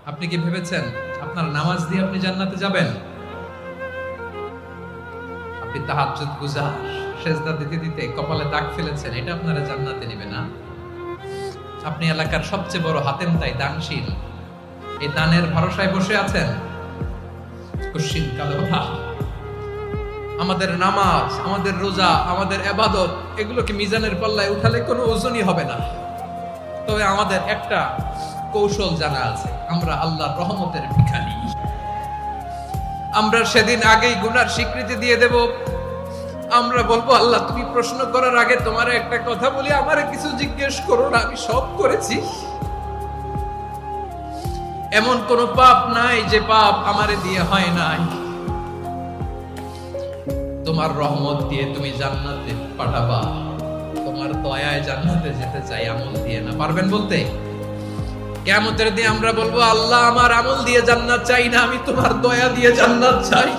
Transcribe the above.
আপনি কি ভেবেছেন আপনার নামাজ দিয়ে আপনি জান্নাতে যাবেন? আপনি তাহাজ্জুদ গুজার, সেজদা দিতে দিতে কপালে দাগ ফেলেছেন, এটা আপনারা জান্নাতে নেবে না। আপনি এলাকার সবচেয়ে বড় হাতেম তাই দানশীল, এই দানের ভরসায় বসে আছেন। কুশ্চিন কালো ভাব। আমাদের নামাজ, আমাদের রোজা, আমাদের ইবাদত, এগুলোকে মিজানের পাল্লায় উঠালে কোনো ওজনই হবে না। তবে আমাদের একটা কৌশল জানা আছে, আমরা আল্লাহর রহমতের ভিখারি। আমরা সেদিন আগেই গুনার স্বীকৃতি দিয়ে দেব। আমরা বলবো, আল্লাহ তুমি প্রশ্ন করার আগে তোমার একটা কথা বলি, আমারে কিছু জিজ্ঞেস করো না, আমি সব করেছি। এমন কোন পাপ নাই যে পাপ আমারে দিয়ে হয় নাই। তোমার রহমত দিয়ে তুমি জান্নাতে পাঠাবা, তোমার দয়ায় জান্নাতে যেতে চাই, আমল দিয়ে না। পারবেন বলতে? কিয়ামতের দিন আমরা বলবো, আল্লাহ আমার আমল দিয়ে জান্নাত চাই না, আমি তোমার দয়া দিয়ে জান্নাত চাই।